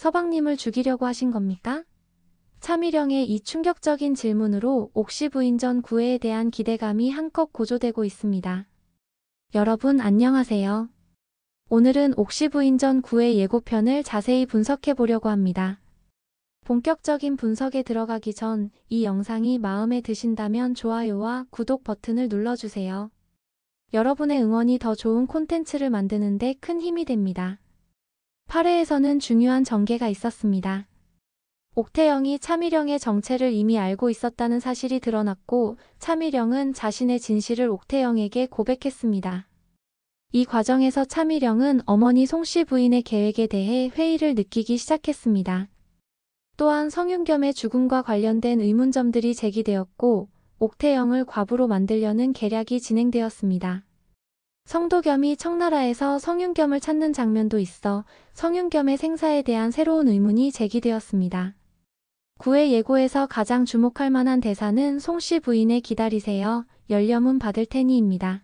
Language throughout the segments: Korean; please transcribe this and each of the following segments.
서방님을 죽이려고 하신 겁니까? 차미령의 이 충격적인 질문으로 옥시 부인전 구애에 대한 기대감이 한껏 고조되고 있습니다. 여러분 안녕하세요. 오늘은 옥시 부인전 구애 예고편을 자세히 분석해 보려고 합니다. 본격적인 분석에 들어가기 전 이 영상이 마음에 드신다면 좋아요와 구독 버튼을 눌러주세요. 여러분의 응원이 더 좋은 콘텐츠를 만드는 데 큰 힘이 됩니다. 8회에서는 중요한 전개가 있었습니다. 옥태영이 차미령의 정체를 이미 알고 있었다는 사실이 드러났고 차미령은 자신의 진실을 옥태영에게 고백했습니다. 이 과정에서 차미령은 어머니 송씨 부인의 계획에 대해 회의를 느끼기 시작했습니다. 또한 성윤겸의 죽음과 관련된 의문점들이 제기되었고 옥태영을 과부로 만들려는 계략이 진행되었습니다. 성도겸이 청나라에서 성윤겸을 찾는 장면도 있어 성윤겸의 생사에 대한 새로운 의문이 제기되었습니다. 9회 예고에서 가장 주목할 만한 대사는 송씨 부인의 기다리세요. 열려문 받을 테니입니다.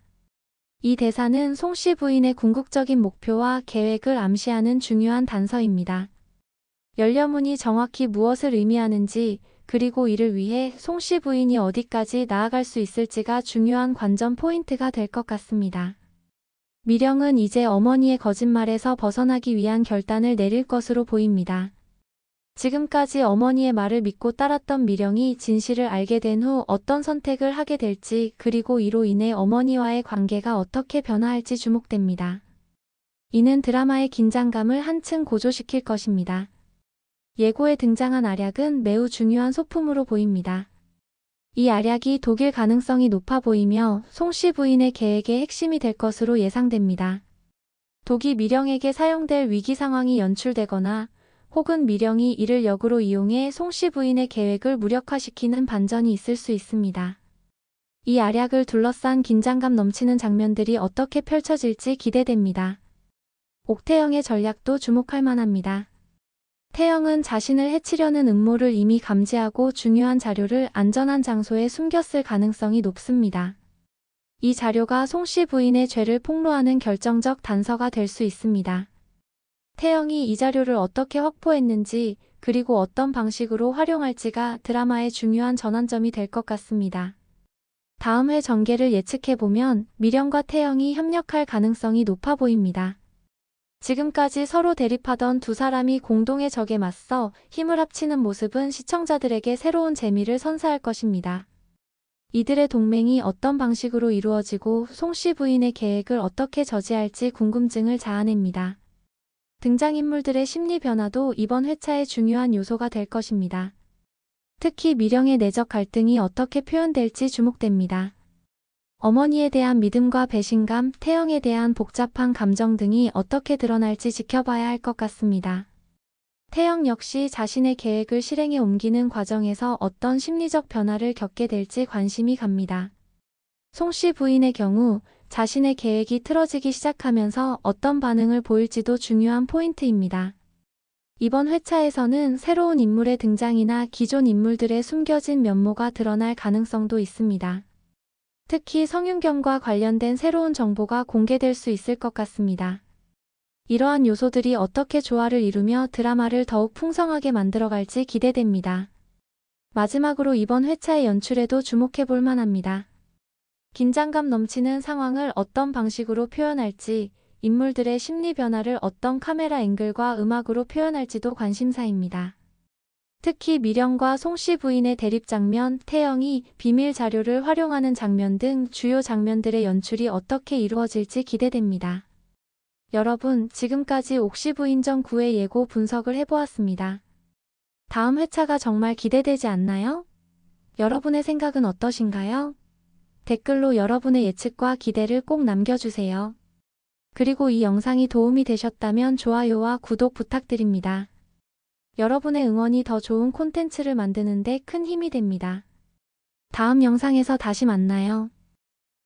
이 대사는 송씨 부인의 궁극적인 목표와 계획을 암시하는 중요한 단서입니다. 열려문이 정확히 무엇을 의미하는지 그리고 이를 위해 송씨 부인이 어디까지 나아갈 수 있을지가 중요한 관전 포인트가 될 것 같습니다. 미령은 이제 어머니의 거짓말에서 벗어나기 위한 결단을 내릴 것으로 보입니다. 지금까지 어머니의 말을 믿고 따랐던 미령이 진실을 알게 된 후 어떤 선택을 하게 될지 그리고 이로 인해 어머니와의 관계가 어떻게 변화할지 주목됩니다. 이는 드라마의 긴장감을 한층 고조시킬 것입니다. 예고에 등장한 알약은 매우 중요한 소품으로 보입니다. 이 알약이 독일 가능성이 높아 보이며 송씨 부인의 계획의 핵심이 될 것으로 예상됩니다. 독이 미령에게 사용될 위기 상황이 연출되거나 혹은 미령이 이를 역으로 이용해 송씨 부인의 계획을 무력화시키는 반전이 있을 수 있습니다. 이 알약을 둘러싼 긴장감 넘치는 장면들이 어떻게 펼쳐질지 기대됩니다. 옥태영의 전략도 주목할 만합니다. 태영은 자신을 해치려는 음모를 이미 감지하고 중요한 자료를 안전한 장소에 숨겼을 가능성이 높습니다. 이 자료가 송씨 부인의 죄를 폭로하는 결정적 단서가 될 수 있습니다. 태영이 이 자료를 어떻게 확보했는지 그리고 어떤 방식으로 활용할지가 드라마의 중요한 전환점이 될 것 같습니다. 다음 회 전개를 예측해보면 미령과 태영이 협력할 가능성이 높아 보입니다. 지금까지 서로 대립하던 두 사람이 공동의 적에 맞서 힘을 합치는 모습은 시청자들에게 새로운 재미를 선사할 것입니다. 이들의 동맹이 어떤 방식으로 이루어지고 송씨 부인의 계획을 어떻게 저지할지 궁금증을 자아냅니다. 등장인물들의 심리 변화도 이번 회차의 중요한 요소가 될 것입니다. 특히 미령의 내적 갈등이 어떻게 표현될지 주목됩니다. 어머니에 대한 믿음과 배신감, 태영에 대한 복잡한 감정 등이 어떻게 드러날지 지켜봐야 할 것 같습니다. 태영 역시 자신의 계획을 실행에 옮기는 과정에서 어떤 심리적 변화를 겪게 될지 관심이 갑니다. 송씨 부인의 경우 자신의 계획이 틀어지기 시작하면서 어떤 반응을 보일지도 중요한 포인트입니다. 이번 회차에서는 새로운 인물의 등장이나 기존 인물들의 숨겨진 면모가 드러날 가능성도 있습니다. 특히 성윤겸과 관련된 새로운 정보가 공개될 수 있을 것 같습니다. 이러한 요소들이 어떻게 조화를 이루며 드라마를 더욱 풍성하게 만들어갈지 기대됩니다. 마지막으로 이번 회차의 연출에도 주목해 볼 만합니다. 긴장감 넘치는 상황을 어떤 방식으로 표현할지, 인물들의 심리 변화를 어떤 카메라 앵글과 음악으로 표현할지도 관심사입니다. 특히 미령과 송씨 부인의 대립 장면, 태영이 비밀 자료를 활용하는 장면 등 주요 장면들의 연출이 어떻게 이루어질지 기대됩니다. 여러분, 지금까지 옥시 부인전 9회 예고 분석을 해보았습니다. 다음 회차가 정말 기대되지 않나요? 여러분의 생각은 어떠신가요? 댓글로 여러분의 예측과 기대를 꼭 남겨주세요. 그리고 이 영상이 도움이 되셨다면 좋아요와 구독 부탁드립니다. 여러분의 응원이 더 좋은 콘텐츠를 만드는 데 큰 힘이 됩니다. 다음 영상에서 다시 만나요.